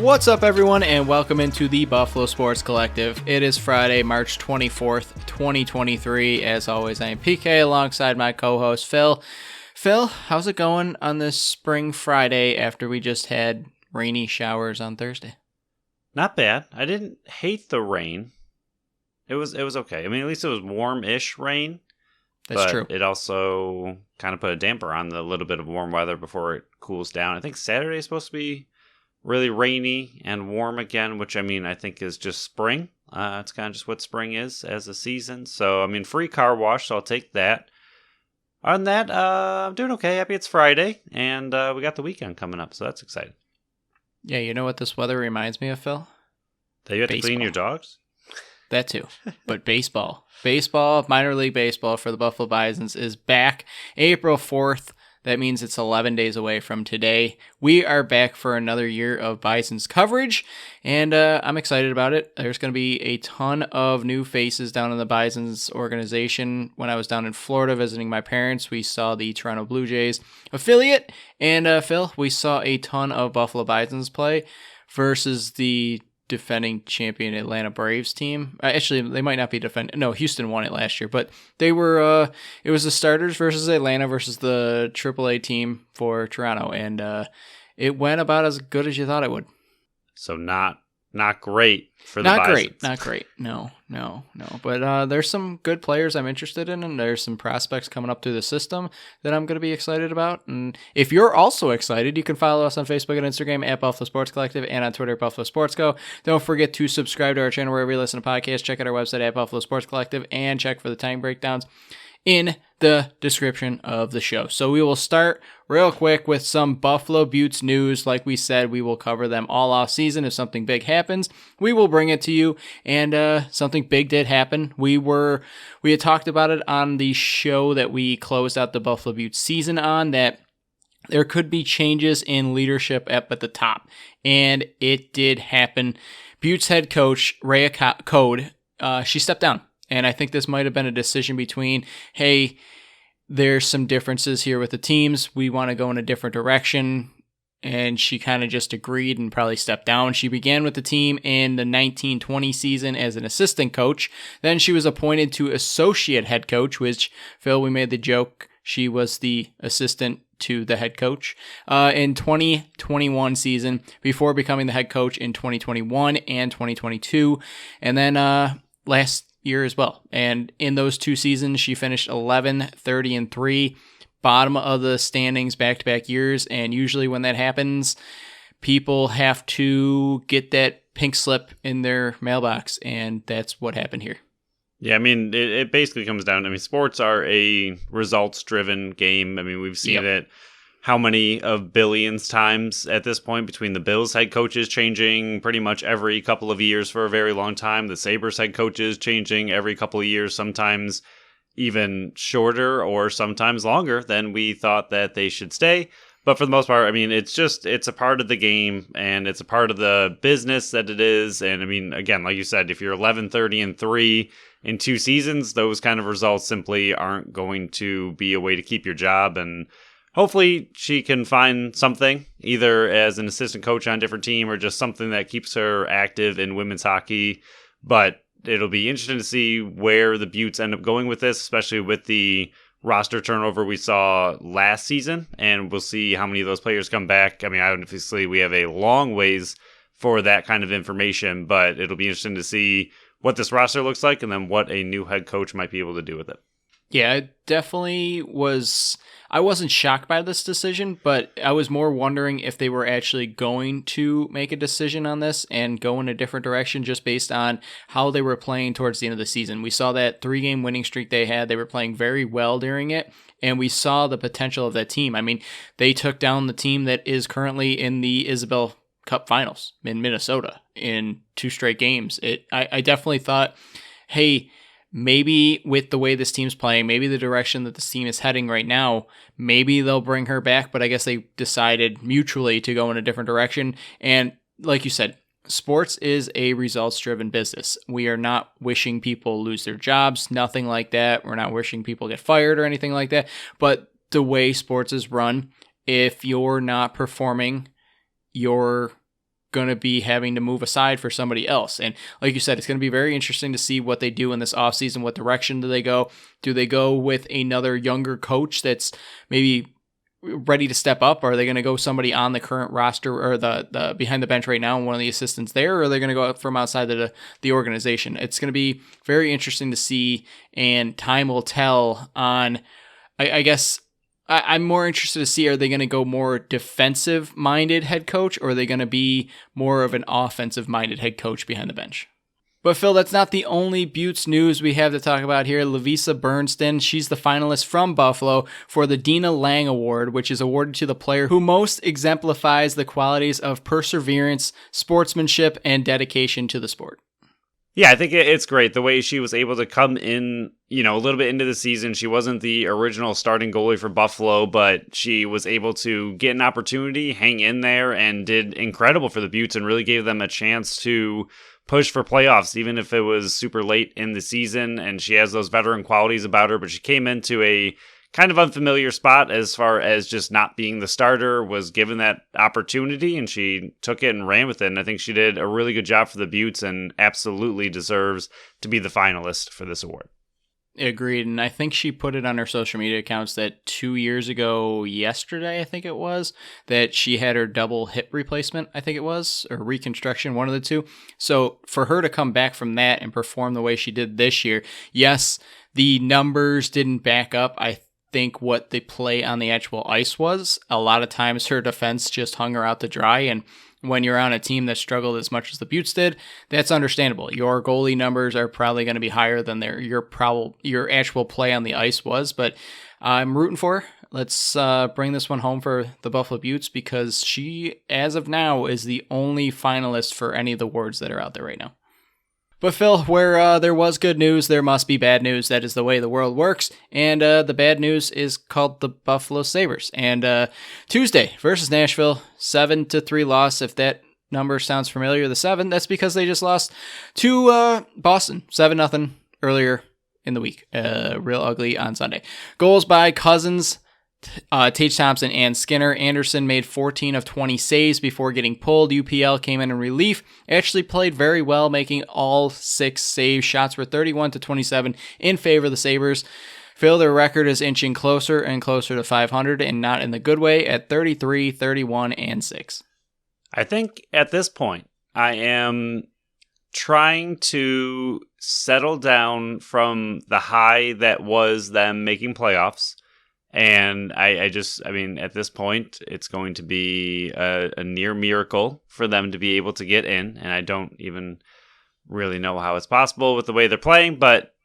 What's up, everyone, and welcome into the Buffalo Sports Collective. It is Friday, March 24th, 2023. As always, I am PK alongside my co-host, Phil. Phil, how's it going on this spring Friday after we just had rainy showers on Thursday? Not bad. I didn't hate the rain. It was okay. I mean, at least it was warm-ish rain. That's true. It also kind of put a damper on the little bit of warm weather before it cools down. I think Saturday is supposed to be really rainy and warm again, which, I mean, I think is just spring. It's kind of just what spring is as a season. So, I mean, free car wash, so I'll take that. Other than that, I'm doing okay. Happy it's Friday, and we got the weekend coming up, so that's exciting. Yeah, you know what this weather reminds me of, Phil? That you have to clean your dogs? That too. But baseball. Baseball, minor league baseball for the Buffalo Bisons is back April 4th. That means it's 11 days away from today. We are back for another year of Bisons coverage, and I'm excited about it. There's going to be a ton of new faces down in the Bisons organization. When I was down in Florida visiting my parents, we saw the Toronto Blue Jays affiliate, and Phil, we saw a ton of Buffalo Bisons play versus the defending champion Atlanta Braves team. Actually, they might not be defending. No, Houston won it last year, but they were. It was the starters versus Atlanta versus the AAA team for Toronto, and it went about as good as you thought it would. So not great for the Bisons. Not great. No. But there's some good players I'm interested in, and there's some prospects coming up through the system that I'm going to be excited about. And if you're also excited, you can follow us on Facebook and Instagram at Buffalo Sports Collective and on Twitter at Buffalo Sports Co. Don't forget to subscribe to our channel wherever you listen to podcasts. Check out our website at Buffalo Sports Collective and check for the time breakdowns in the description of the show. So we will start real quick with some Buffalo Beauts news. Like we said, we will cover them all off season. If something big happens, we will bring it to you. And something big did happen. We had talked about it on the show that we closed out the Buffalo Beauts season on, that there could be changes in leadership up at the top. And it did happen. Beauts head coach, Rhea Code, she stepped down. And I think this might have been a decision between, hey, there's some differences here with the teams. We want to go in a different direction. And she kind of just agreed and probably stepped down. She began with the team in the 1920 season as an assistant coach. Then she was appointed to associate head coach, which, Phil, we made the joke, she was the assistant to the head coach in 2021 season before becoming the head coach in 2021 and 2022. And then last year as well. And in those two seasons, she finished 11-30-3, bottom of the standings back-to-back years. And usually when that happens, people have to get that pink slip in their mailbox. And that's what happened here. Yeah, I mean, it basically comes down, I mean, sports are a results-driven game. I mean, we've seen it how many of billions times at this point, between the Bills head coaches changing pretty much every couple of years for a very long time, the Sabres head coaches changing every couple of years, sometimes even shorter or sometimes longer than we thought that they should stay. But for the most part, I mean, it's a part of the game, and it's a part of the business that it is. And I mean, again, like you said, if you're 11-30-3 in two seasons, those kind of results simply aren't going to be a way to keep your job. And hopefully she can find something, either as an assistant coach on a different team or just something that keeps her active in women's hockey. But it'll be interesting to see where the Beauts end up going with this, especially with the roster turnover we saw last season. And we'll see how many of those players come back. I mean, obviously we have a long ways for that kind of information, but it'll be interesting to see what this roster looks like and then what a new head coach might be able to do with it. Yeah, it definitely was. I wasn't shocked by this decision, but I was more wondering if they were actually going to make a decision on this and go in a different direction just based on how they were playing towards the end of the season. We saw that 3-game winning streak they had. They were playing very well during it, and we saw the potential of that team. I mean, they took down the team that is currently in the Isabel Cup Finals in Minnesota in 2 straight games. I definitely thought, hey, maybe with the way this team's playing, maybe the direction that this team is heading right now, maybe they'll bring her back, but I guess they decided mutually to go in a different direction. And like you said, sports is a results-driven business. We are not wishing people lose their jobs, nothing like that. We're not wishing people get fired or anything like that. But the way sports is run, if you're not performing, your going to be having to move aside for somebody else. And like you said, it's going to be very interesting to see what they do in this offseason. What direction do they go? Do they go with another younger coach that's maybe ready to step up? Or are they going to go somebody on the current roster or the behind the bench right now and one of the assistants there? Or are they going to go from outside the organization? It's going to be very interesting to see, and time will tell on, I guess, I'm more interested to see, are they going to go more defensive-minded head coach, or are they going to be more of an offensive-minded head coach behind the bench? But Phil, that's not the only Beauts news we have to talk about here. Lavisa Bernston, she's the finalist from Buffalo for the Dina Lang Award, which is awarded to the player who most exemplifies the qualities of perseverance, sportsmanship, and dedication to the sport. Yeah, I think it's great the way she was able to come in, a little bit into the season. She wasn't the original starting goalie for Buffalo, but she was able to get an opportunity, hang in there, and did incredible for the Beauts and really gave them a chance to push for playoffs, even if it was super late in the season. And she has those veteran qualities about her, but she came into a kind of unfamiliar spot as far as just not being the starter, was given that opportunity, and she took it and ran with it. And I think she did a really good job for the Beauts and absolutely deserves to be the finalist for this award. Agreed. And I think she put it on her social media accounts that 2 years ago, yesterday, I think it was, that she had her double hip replacement, I think it was, or reconstruction, one of the two. So for her to come back from that and perform the way she did this year, yes, the numbers didn't back up, I think, what the play on the actual ice was. A lot of times her defense just hung her out to dry, and when you're on a team that struggled as much as the Beauts did, that's understandable. Your goalie numbers are probably going to be higher than your actual play on the ice was, but I'm rooting for her. Let's bring this one home for the Buffalo Beauts, because she, as of now, is the only finalist for any of the awards that are out there right now. But Phil, where there was good news, there must be bad news. That is the way the world works. And the bad news is called the Buffalo Sabres. And Tuesday versus Nashville, 7-3 loss. If that number sounds familiar, the 7, that's because they just lost to Boston, 7-0 earlier in the week. Real ugly on Sunday. Goals by Cousins, Tage Thompson, and Skinner. Anderson made 14 of 20 saves before getting pulled. UPL came in relief. Actually played very well, making all 6 saves. Shots were 31-27 in favor of the Sabres. Phil, their record is inching closer and closer to 500, and not in the good way, at 33, 31, and 6. I think at this point, I am trying to settle down from the high that was them making playoffs. And I mean, at this point, it's going to be a near miracle for them to be able to get in. And I don't even really know how it's possible with the way they're playing. But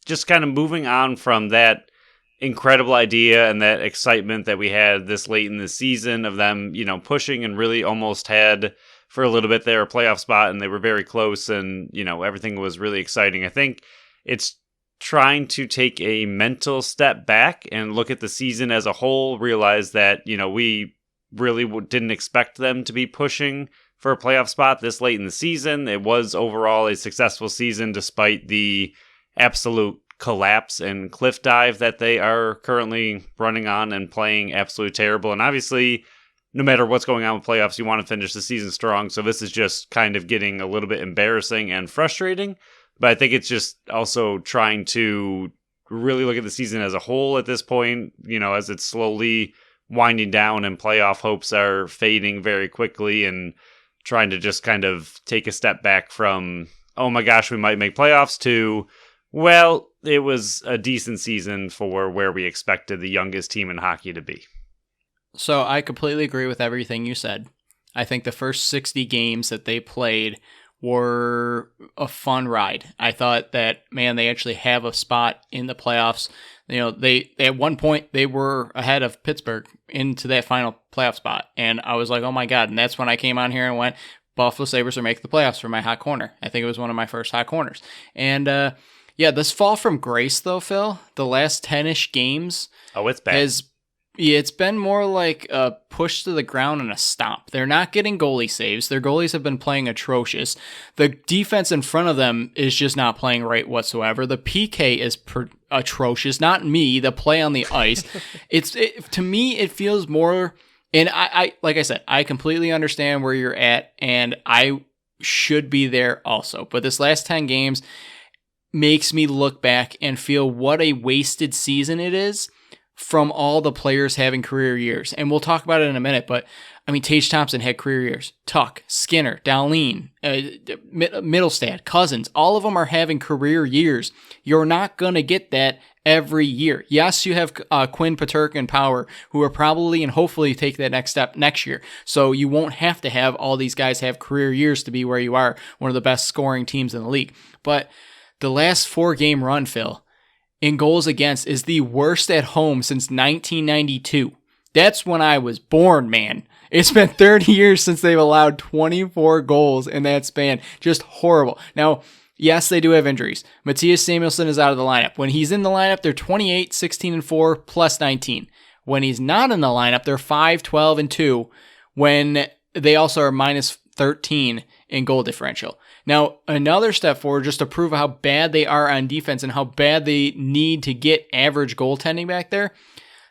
just kind of moving on from that incredible idea and that excitement that we had this late in the season of them, pushing and really almost had for a little bit there a playoff spot. And they were very close, and, everything was really exciting. I think it's trying to take a mental step back and look at the season as a whole, realize that, we really didn't expect them to be pushing for a playoff spot this late in the season. It was overall a successful season despite the absolute collapse and cliff dive that they are currently running on and playing absolutely terrible. And obviously, no matter what's going on with playoffs, you want to finish the season strong. So this is just kind of getting a little bit embarrassing and frustrating. But I think it's just also trying to really look at the season as a whole at this point, as it's slowly winding down and playoff hopes are fading very quickly, and trying to just kind of take a step back from, oh my gosh, we might make playoffs, to, well, it was a decent season for where we expected the youngest team in hockey to be. So I completely agree with everything you said. I think the first 60 games that they played were a fun ride. I thought that, man, they actually have a spot in the playoffs. They at one point they were ahead of Pittsburgh into that final playoff spot, and I was like, oh my god. And that's when I came on here and went, Buffalo Sabres are making the playoffs for my hot corner. I think it was one of my first hot corners. And this fall from grace though, Phil, the last 10-ish games, it's bad. It's been more like a push to the ground and a stomp. They're not getting goalie saves. Their goalies have been playing atrocious. The defense in front of them is just not playing right whatsoever. The PK is atrocious. Not me, the play on the ice. To me, it feels more And I like I said, I completely understand where you're at, and I should be there also. But this last 10 games makes me look back and feel what a wasted season it is from all the players having career years. And we'll talk about it in a minute, but I mean, Tage Thompson had career years. Tuck, Skinner, Dowleen, Middlestad, Cousins, all of them are having career years. You're not going to get that every year. Yes, you have Quinn, Paterk, and Power, who are probably and hopefully take that next step next year. So you won't have to have all these guys have career years to be where you are, one of the best scoring teams in the league. But the last 4-game run, Phil, in goals against is the worst at home since 1992. That's when I was born, man. It's been 30 years since they've allowed 24 goals in that span. Just horrible. Now, yes, they do have injuries. Matthias Samuelsson is out of the lineup. When he's in the lineup, they're 28, 16, and 4, plus 19. When he's not in the lineup, they're 5, 12, and 2, when they also are minus 13 in goal differential. Now, another step forward just to prove how bad they are on defense and how bad they need to get average goaltending back there.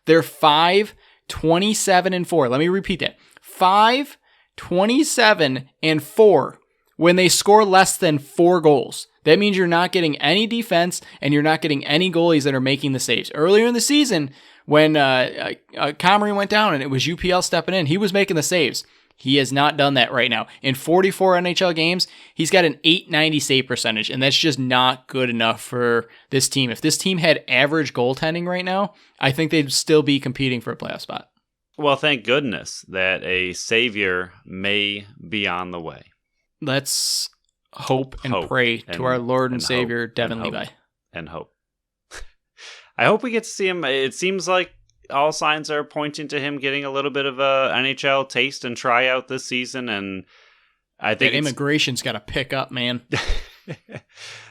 They're 5, 27, and 4. Let me repeat that. 5, 27, and 4 when they score less than 4 goals. That means you're not getting any defense and you're not getting any goalies that are making the saves. Earlier in the season, when Comrie went down and it was UPL stepping in, he was making the saves. He has not done that right now. In 44 NHL games, he's got an .890 save percentage, and that's just not good enough for this team. If this team had average goaltending right now, I think they'd still be competing for a playoff spot. Well, thank goodness that a savior may be on the way. Let's hope and pray to our Lord and Savior, Devin Levi. And hope. I hope we get to see him. It seems like all signs are pointing to him getting a little bit of a NHL taste and tryout this season, and I think immigration's got to pick up, man.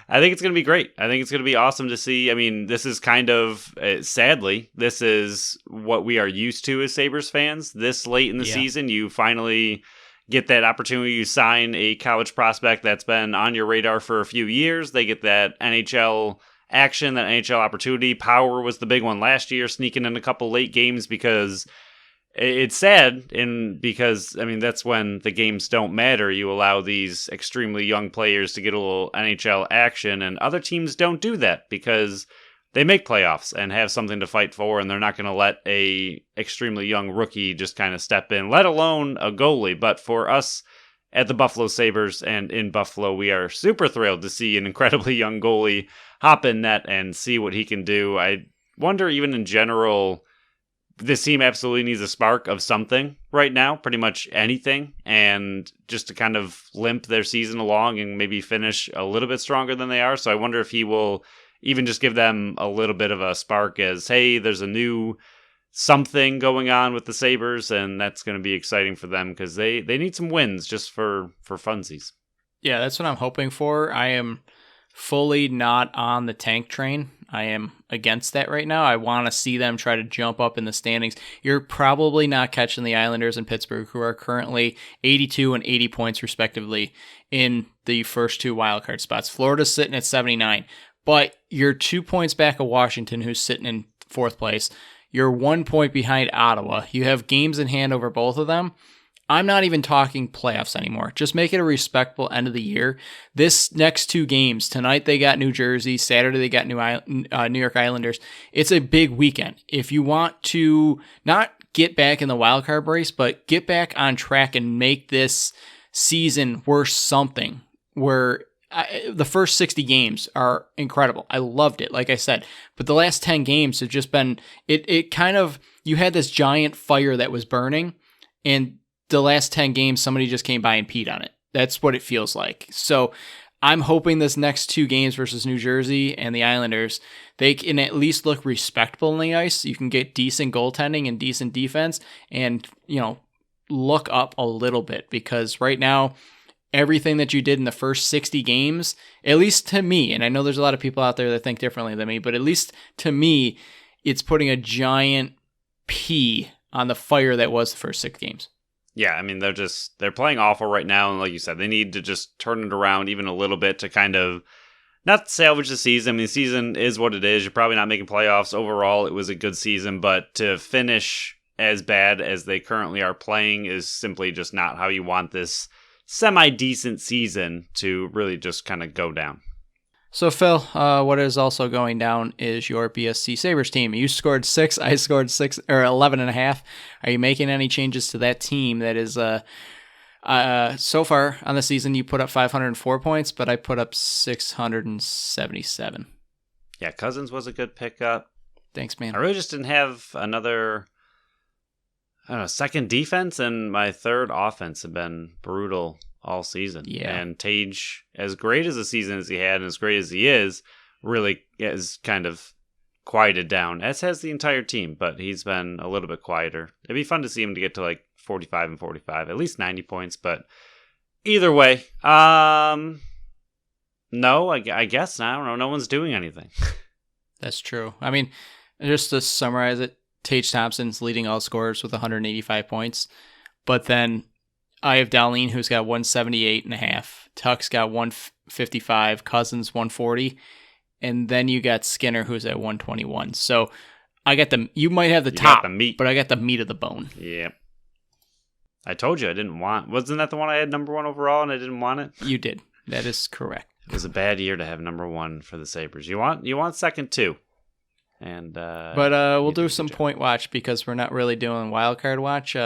I think it's going to be great. I think it's going to be awesome to see. I mean, this is kind of, sadly, this is what we are used to as Sabres fans. This late in the season, you finally get that opportunity to sign a college prospect that's been on your radar for a few years. They get that NHL action, that NHL opportunity. Power was the big one last year, sneaking in a couple late games, because it's sad, because I mean, that's when the games don't matter. You allow these extremely young players to get a little NHL action, and other teams don't do that because they make playoffs and have something to fight for, and they're not going to let a extremely young rookie just kind of step in, let alone a goalie. But for us at the Buffalo Sabres and in Buffalo, we are super thrilled to see an incredibly young goalie hop in net and see what he can do. I wonder, even in general, this team absolutely needs a spark of something right now, pretty much anything, and just to kind of limp their season along and maybe finish a little bit stronger than they are. So I wonder if he will even just give them a little bit of a spark as, hey, there's a new something going on with the Sabres, and that's going to be exciting for them because they need some wins just for funsies. Yeah, that's what I'm hoping for. I am fully not on the tank train. I am against that right now. I want to see them try to jump up in the standings. You're probably not catching the Islanders and Pittsburgh, who are currently 82 and 80 points respectively in the first 2 wildcard spots. Florida's sitting at 79, but you're 2 points back of Washington, who's sitting in 4th place. You're 1 point behind Ottawa. You have games in hand over both of them. I'm not even talking playoffs anymore. Just make it a respectable end of the year. This next 2 games, tonight they got New Jersey, Saturday they got New York Islanders. It's a big weekend. If you want to not get back in the wild card race, but get back on track and make this season worth something, where the first 60 games are incredible. I loved it, like I said. But the last 10 games have just been, it kind of, you had this giant fire that was burning, and the last 10 games, somebody just came by and peed on it. That's what it feels like. So I'm hoping this next 2 games versus New Jersey and the Islanders, they can at least look respectable in the ice. You can get decent goaltending and decent defense and, look up a little bit, because right now, everything that you did in the first 60 games, at least to me, and I know there's a lot of people out there that think differently than me, but at least to me, it's putting a giant P on the fire that was the first 6 games. Yeah, I mean, they're playing awful right now, and like you said, they need to just turn it around even a little bit to kind of not salvage the season. I mean, the season is what it is. You're probably not making playoffs. Overall, it was a good season, but to finish as bad as they currently are playing is simply just not how you want this semi-decent season to really just kind of go down. So, Phil, what is also going down is your BSC Sabres team. You scored 6, I scored 6 or 11.5. Are you making any changes to that team? That is, so far on the season, you put up 504 points, but I put up 677. Yeah, Cousins was a good pickup. Thanks, man. I really just didn't have another, second defense, and my third offense have been brutal all season. Yeah. And Tage, as great as a season as he had and as great as he is, really has kind of quieted down, as has the entire team, but he's been a little bit quieter. It'd be fun to see him to get to like 45 and 45, at least 90 points, but either way, no, I guess, I don't know, no one's doing anything. That's true. I mean, just to summarize it, Tage Thompson's leading all scorers with 185 points, but then I have Darlene, who's got 178.5. Tuck's got 155. Cousins 140, and then you got Skinner, who's at 121. So I got the. You might have the top, the meat, but I got the meat of the bone. Yeah. I told you I didn't want. Wasn't that the one I had number 1 overall, and I didn't want it? You did. That is correct. It was a bad year to have number 1 for the Sabres. You want second too, and but we'll do some point watch because we're not really doing wild card watch.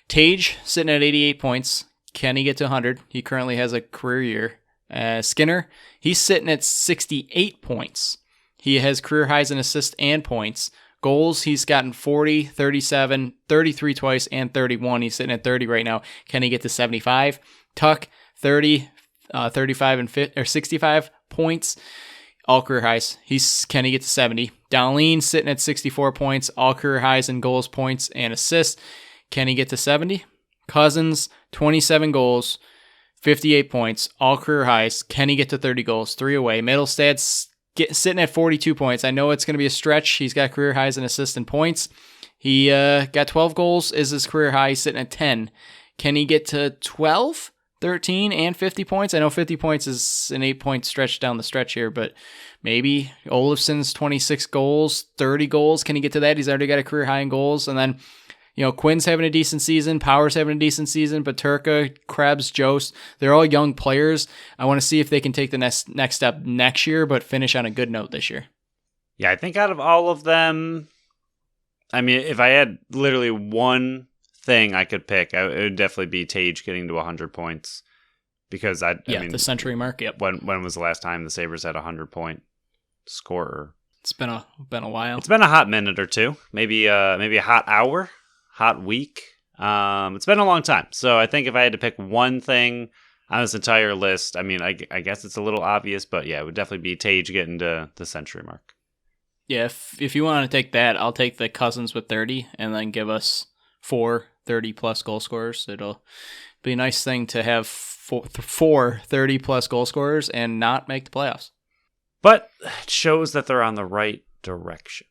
Tage sitting at 88 points. Can he get to 100? He currently has a career year. Skinner, he's sitting at 68 points. He has career highs in assists and points. Goals, he's gotten 40, 37, 33 twice, and 31. He's sitting at 30 right now. Can he get to 75? Tuck, 30, 35, and 50, or 65 points. All career highs. Can he get to 70? Darlene sitting at 64 points. All career highs in goals, points, and assists. Can he get to 70? Cousins, 27 goals, 58 points, all career highs. Can he get to 30 goals? 3 away. Middlestad's sitting at 42 points. I know it's going to be a stretch. He's got career highs in assists and points. He got 12 goals is his career high. He's sitting at 10. Can he get to 12, 13, and 50 points? I know 50 points is an 8-point stretch down the stretch here, but maybe Olofsson's 26 goals, 30 goals. Can he get to that? He's already got a career high in goals. And then Quinn's having a decent season. Power's having a decent season. Paterka, Krebs, Jost, they're all young players. I want to see if they can take the next step next year, but finish on a good note this year. Yeah, I think out of all of them, I mean, if I had literally one thing I could pick, it would definitely be Tage getting to 100 points. Because I mean, the century mark. Yep. When was the last time the Sabres had a 100-point scorer? It's been a while. It's been a hot minute or two, maybe a hot hour. Hot week. It's been a long time. So I think if I had to pick one thing on this entire list, I mean, I guess it's a little obvious, but yeah, it would definitely be Tage getting to the century mark. Yeah, if you want to take that, I'll take the Cousins with 30 and then give us 4 30-plus goal scorers. It'll be a nice thing to have four 30-plus goal scorers and not make the playoffs. But it shows that they're on the right direction.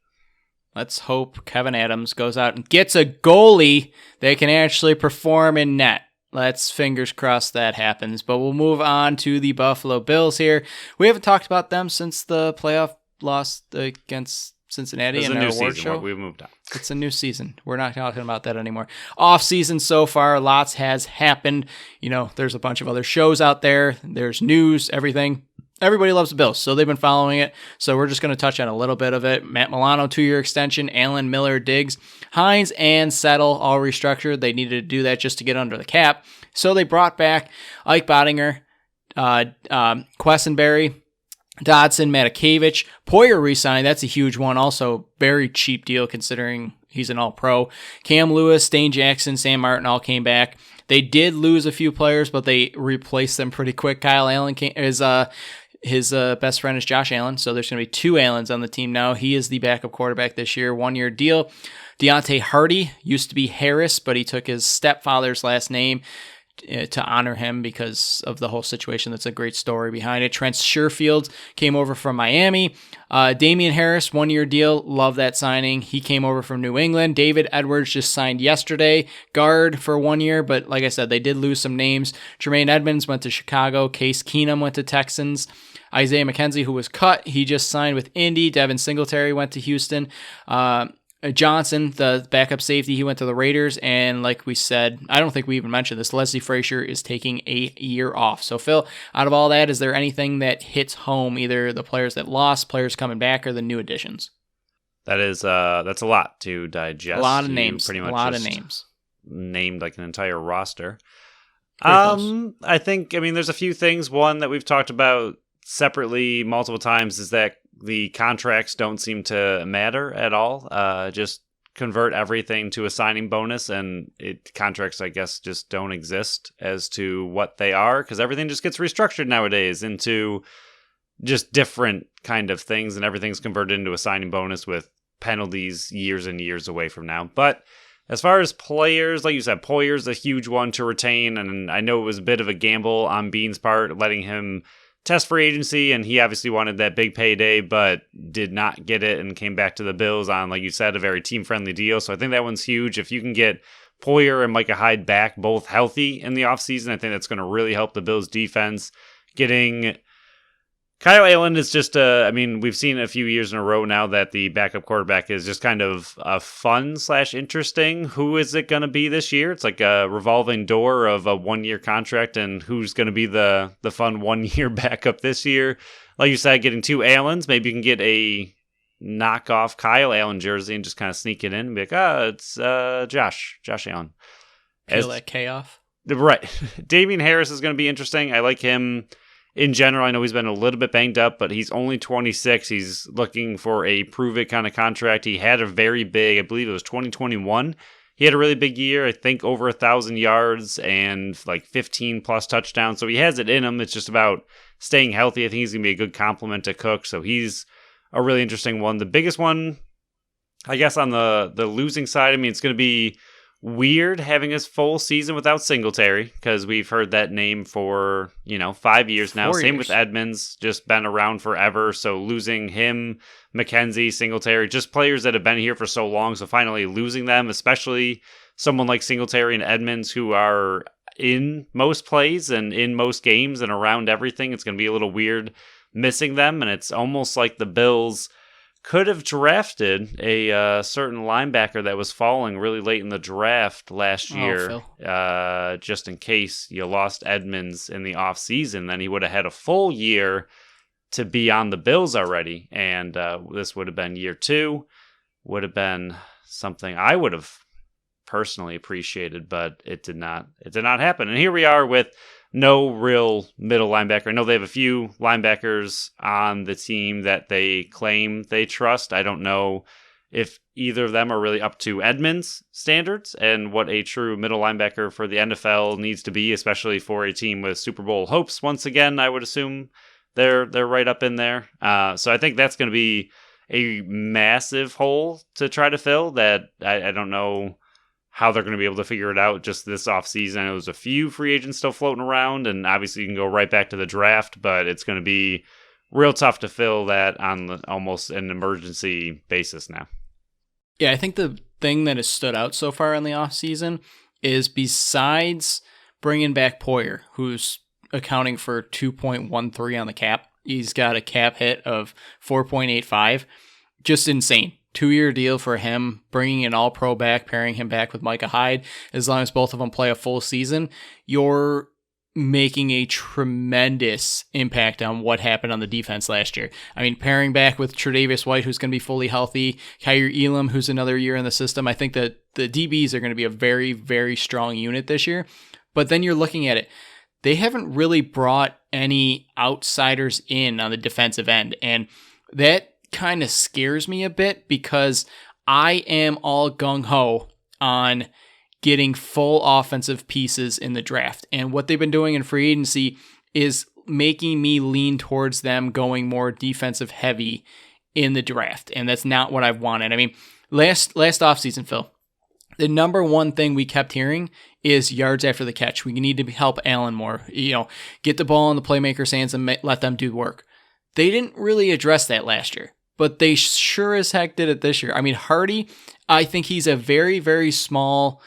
Let's hope Kevin Adams goes out and gets a goalie that can actually perform in net. Let's fingers crossed that happens. But we'll move on to the Buffalo Bills here. We haven't talked about them since the playoff loss against Cincinnati in our award show. We've moved on. It's a new season. We're not talking about that anymore. Off season so far, lots has happened. There's a bunch of other shows out there. There's news, everything. Everybody loves the Bills, so they've been following it. So we're just going to touch on a little bit of it. Matt Milano, 2-year extension. Allen, Miller, Diggs, Hines, and Settle all restructured. They needed to do that just to get under the cap. So they brought back Ike Bottinger, Quessenberry, Dodson, Matakevich. Poyer re-signed. That's a huge one. Also, very cheap deal considering he's an all-pro. Cam Lewis, Dane Jackson, Sam Martin all came back. They did lose a few players, but they replaced them pretty quick. Kyle Allen his best friend is Josh Allen, so there's going to be 2 Allens on the team now. He is the backup quarterback this year, 1-year deal. Deontay Hardy used to be Harris, but he took his stepfather's last name to honor him because of the whole situation. That's a great story behind it. Trent Sherfield came over from Miami. Damian Harris, 1-year deal. Love that signing. He came over from New England. David Edwards just signed yesterday. Guard for 1 year, but like I said, they did lose some names. Jermaine Edmonds went to Chicago. Case Keenum went to Texans. Isaiah McKenzie, who was cut, he just signed with Indy. Devin Singletary went to Houston. Johnson, the backup safety, he went to the Raiders, and like we said, I don't think we even mentioned this, Leslie Frazier is taking a year off. So Phil, out of all that, is there anything that hits home, either the players that lost, players coming back, or the new additions? That's a lot to digest. A lot of names. Pretty much a lot of names. Named like an entire roster. Close. I think, there's a few things. One that we've talked about separately multiple times is that the contracts don't seem to matter at all. Just convert everything to a signing bonus, and contracts, I guess, just don't exist as to what they are, because everything just gets restructured nowadays into just different kind of things, and everything's converted into a signing bonus with penalties years and years away from now. But as far as players, like you said, Poyer's a huge one to retain, and I know it was a bit of a gamble on Bean's part, letting him test free agency, and he obviously wanted that big payday, but did not get it and came back to the Bills on, like you said, a very team-friendly deal. So I think that one's huge. If you can get Poyer and Micah Hyde back both healthy in the offseason, I think that's going to really help the Bills' defense. Getting Kyle Allen is just we've seen a few years in a row now that the backup quarterback is just kind of a fun/interesting. Who is it going to be this year? It's like a revolving door of a 1-year contract, and who's going to be the fun 1-year backup this year? Like you said, getting 2 Allens, maybe you can get a knockoff Kyle Allen jersey and just kind of sneak it in and be like, it's Josh Allen. Peel that K off. Right. Damian Harris is going to be interesting. I like him. In general, I know he's been a little bit banged up, but he's only 26. He's looking for a prove-it kind of contract. He had a very big, I believe it was 2021. He had a really big year, I think over 1,000 yards and like 15-plus touchdowns. So he has it in him. It's just about staying healthy. I think he's going to be a good complement to Cook. So he's a really interesting one. The biggest one, I guess, on the losing side, it's going to be weird having his full season without Singletary, because we've heard that name for 5 years now. 4 Same years. with Edmonds, just been around forever. So losing him, McKenzie, Singletary, just players that have been here for so long. So finally losing them, especially someone like Singletary and Edmonds, who are in most plays and in most games and around everything, it's going to be a little weird missing them. And it's almost like the Bills could have drafted a certain linebacker that was falling really late in the draft last year, just in case you lost Edmonds in the offseason. Then he would have had a full year to be on the Bills already, and this would have been year 2. Would have been something I would have personally appreciated, but it did not happen. And here we are with no real middle linebacker. I know they have a few linebackers on the team that they claim they trust. I don't know if either of them are really up to Edmonds' standards and what a true middle linebacker for the NFL needs to be, especially for a team with Super Bowl hopes. Once again, I would assume they're right up in there. So I think that's going to be a massive hole to try to fill that I don't know how they're going to be able to figure it out just this offseason. I know there's a few free agents still floating around, and obviously you can go right back to the draft, but it's going to be real tough to fill that on almost an emergency basis now. Yeah, I think the thing that has stood out so far in the offseason is, besides bringing back Poyer, who's accounting for 2.13 on the cap, he's got a cap hit of 4.85, just insane. 2-year deal for him, bringing an all-pro back, pairing him back with Micah Hyde. As long as both of them play a full season, you're making a tremendous impact on what happened on the defense last year. Pairing back with Tre'Davious White, who's going to be fully healthy, Kyer Elam, who's another year in the system. I think that the DBs are going to be a very, very strong unit this year. But then you're looking at it, they haven't really brought any outsiders in on the defensive end, and that kind of scares me a bit, because I am all gung-ho on getting full offensive pieces in the draft. And what they've been doing in free agency is making me lean towards them going more defensive heavy in the draft. And that's not what I've wanted. Last offseason, Phil, the number one thing we kept hearing is yards after the catch. We need to help Allen more, get the ball in the playmaker's hands and let them do work. They didn't really address that last year, but they sure as heck did it this year. Hardy, I think he's a very, very small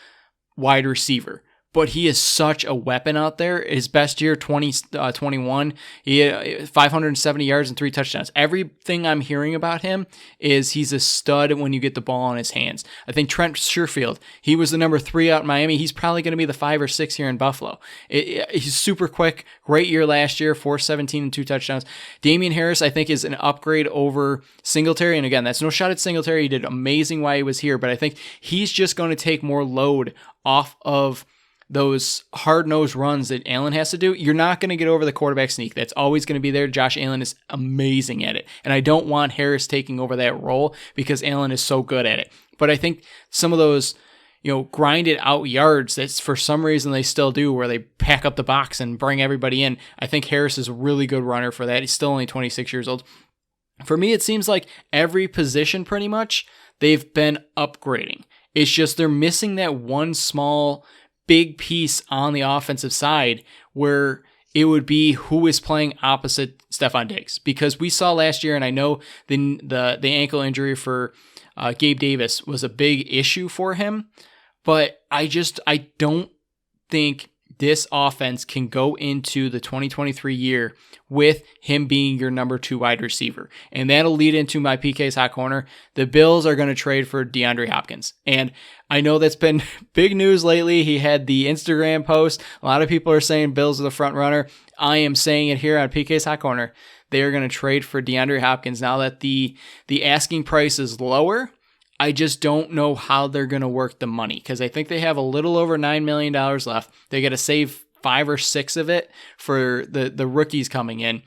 wide receiver, but he is such a weapon out there. His best year, 2021, he had 570 yards and 3 touchdowns. Everything I'm hearing about him is he's a stud when you get the ball in his hands. I think Trent Sherfield, he was the number 3 out in Miami. He's probably going to be the 5 or 6 here in Buffalo. He's super quick. Great year last year, 417 and 2 touchdowns. Damian Harris, I think, is an upgrade over Singletary. And again, that's no shot at Singletary. He did amazing while he was here, but I think he's just going to take more load off of those hard-nosed runs that Allen has to do. You're not going to get over the quarterback sneak. That's always going to be there. Josh Allen is amazing at it. And I don't want Harris taking over that role because Allen is so good at it. But I think some of those, grinded out yards that for some reason they still do where they pack up the box and bring everybody in. I think Harris is a really good runner for that. He's still only 26 years old. For me, it seems like every position pretty much they've been upgrading. It's just they're missing that one small big piece on the offensive side where it would be who is playing opposite Stephon Diggs. Because we saw last year, and I know the ankle injury for Gabe Davis was a big issue for him, but I don't think this offense can go into the 2023 year with him being your number 2 wide receiver. And that'll lead into my PK's hot corner. The Bills are going to trade for DeAndre Hopkins. And I know that's been big news lately. He had the Instagram post. A lot of people are saying Bills are the front runner. I am saying it here on PK's hot corner. They are going to trade for DeAndre Hopkins now that the asking price is lower. I just don't know how they're going to work the money because I think they have a little over $9 million left. They got to save 5 or 6 of it for the rookies coming in,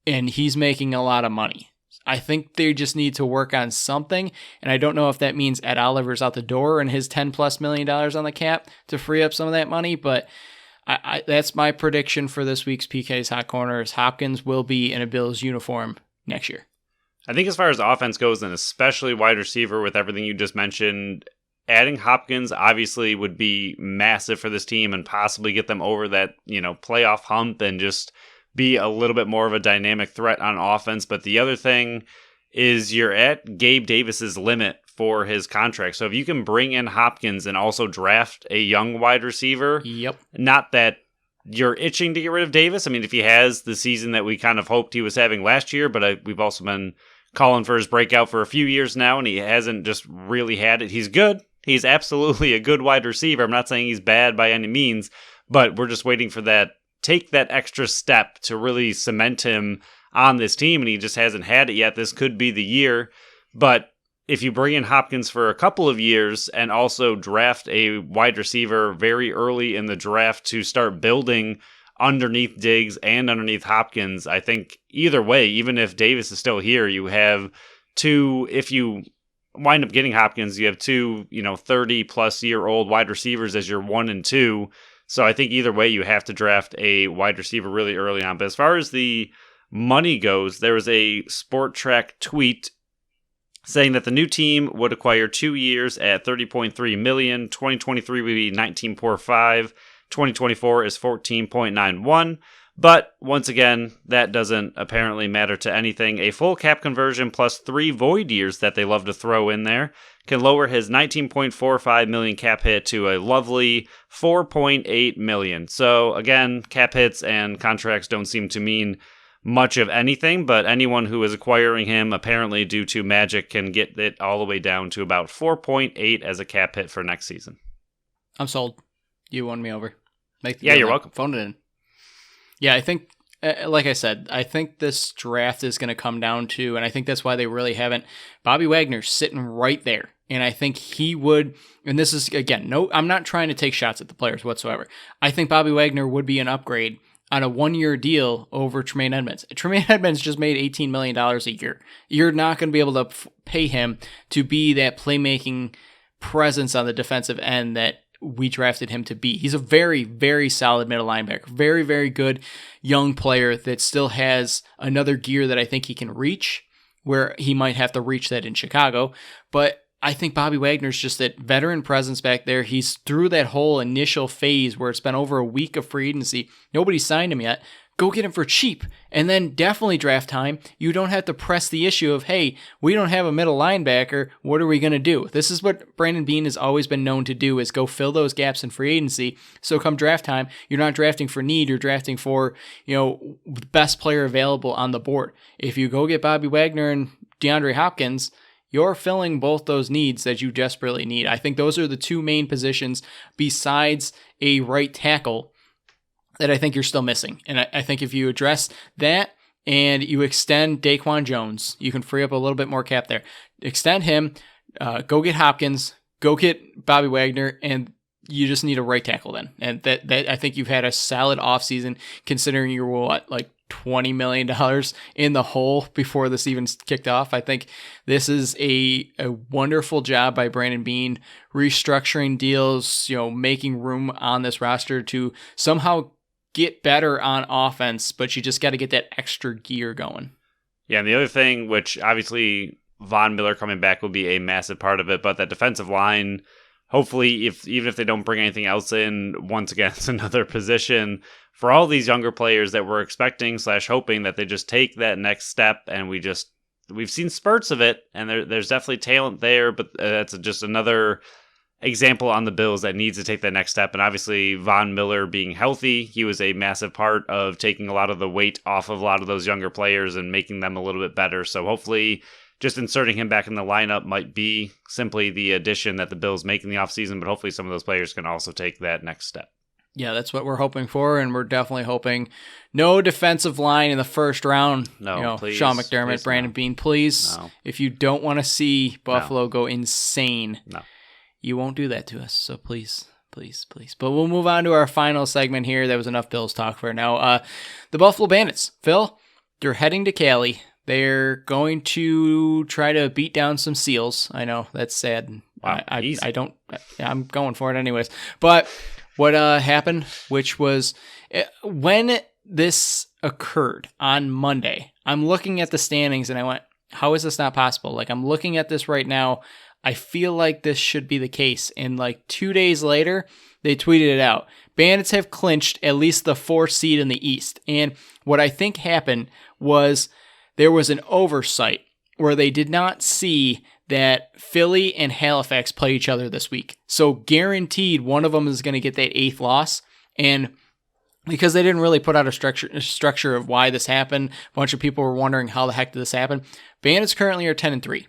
and he's making a lot of money. I think they just need to work on something, and I don't know if that means Ed Oliver's out the door and his $10+ million on the cap to free up some of that money, but that's my prediction for this week's PK's Hot Corner is Hopkins will be in a Bills uniform next year. I think as far as offense goes, and especially wide receiver with everything you just mentioned, adding Hopkins obviously would be massive for this team and possibly get them over that, playoff hump and just be a little bit more of a dynamic threat on offense. But the other thing is you're at Gabe Davis's limit for his contract. So if you can bring in Hopkins and also draft a young wide receiver, not that you're itching to get rid of Davis. I mean, if he has the season that we kind of hoped he was having last year, but we've also been calling for his breakout for a few years now, and he hasn't just really had it. He's good. He's absolutely a good wide receiver. I'm not saying he's bad by any means, but we're just waiting for take that extra step to really cement him on this team, and he just hasn't had it yet. This could be the year, but if you bring in Hopkins for a couple of years and also draft a wide receiver very early in the draft to start building underneath Diggs and underneath Hopkins, I think either way, even if Davis is still here, you have 2, if you wind up getting Hopkins, you have 2, 30+ year old wide receivers as your 1 and 2. So I think either way, you have to draft a wide receiver really early on. But as far as the money goes, there was a Sport Track tweet saying that the new team would acquire 2 years at $30.3 million. 2023 would be 19.45. 2024 is 14.91, but once again, that doesn't apparently matter to anything. A full cap conversion plus 3 void years that they love to throw in there can lower his $19.45 million cap hit to a lovely $4.8 million. So again, cap hits and contracts don't seem to mean much of anything, but anyone who is acquiring him, apparently due to magic, can get it all the way down to about 4.8 as a cap hit for next season. I'm sold. You won me over. You're welcome. Phone it in. Yeah, I think, like I said, I think this draft is going to come down to, and I think that's why they really haven't, Bobby Wagner sitting right there. And I think he would, and this is, again, no, I'm not trying to take shots at the players whatsoever. I think Bobby Wagner would be an upgrade on a 1-year deal over Tremaine Edmonds. Tremaine Edmonds just made $18 million a year. You're not going to be able to pay him to be that playmaking presence on the defensive end that we drafted him to be. He's a very, very solid middle linebacker. Very, very good young player that still has another gear that I think he can reach, where he might have to reach that in Chicago. But I think Bobby Wagner's just that veteran presence back there. He's through that whole initial phase where it's been over a week of free agency. Nobody signed him yet. go get him for cheap. And then definitely draft time. You don't have to press the issue of, hey, we don't have a middle linebacker. What are we going to do? This is what Brandon Beane has always been known to do, is go fill those gaps in free agency. So come draft time, you're not drafting for need. You're drafting for, the best player available on the board. If you go get Bobby Wagner and DeAndre Hopkins, you're filling both those needs that you desperately need. I think those are the two main positions besides a right tackle that I think you're still missing. And I think if you address that and you extend Daquan Jones, you can free up a little bit more cap there. Extend him, go get Hopkins, go get Bobby Wagner, and you just need a right tackle then. And that I think you've had a solid offseason considering you were like $20 million in the hole before this even kicked off. I think this is a wonderful job by Brandon Beane, restructuring deals, making room on this roster to somehow get better on offense, but you just got to get that extra gear going. Yeah, and the other thing, which obviously Von Miller coming back will be a massive part of it, but that defensive line, hopefully, even if they don't bring anything else in, once again, it's another position for all these younger players that we're expecting / hoping that they just take that next step. And we've seen spurts of it, and there's definitely talent there, but that's just another example on the Bills that needs to take that next step. And obviously Von Miller being healthy, he was a massive part of taking a lot of the weight off of a lot of those younger players and making them a little bit better. So hopefully just inserting him back in the lineup might be simply the addition that the Bills make in the offseason, but hopefully some of those players can also take that next step. Yeah, that's what we're hoping for, and we're definitely hoping no defensive line in the first round. No, please. Sean McDermott, Brandon Beane, please. No. If you don't want to see Buffalo go insane, you won't do that to us. So please, please, please. But we'll move on to our final segment here. That was enough Bills talk for now. The Buffalo Bandits. Phil, they're heading to Cali. They're going to try to beat down some SEALs. I know, that's sad. Wow, I'm going for it anyways. But what happened, which was when this occurred on Monday, I'm looking at the standings and I went, how is this not possible? Like, I'm looking at this right now. I feel like this should be the case. And like 2 days later, they tweeted it out. Bandits have clinched at least the 4th seed in the East. And what I think happened was there was an oversight where they did not see that Philly and Halifax play each other this week. So guaranteed one of them is going to get that 8th loss. And because they didn't really put out a structure of why this happened, a bunch of people were wondering how the heck did this happen. Bandits currently are 10-3.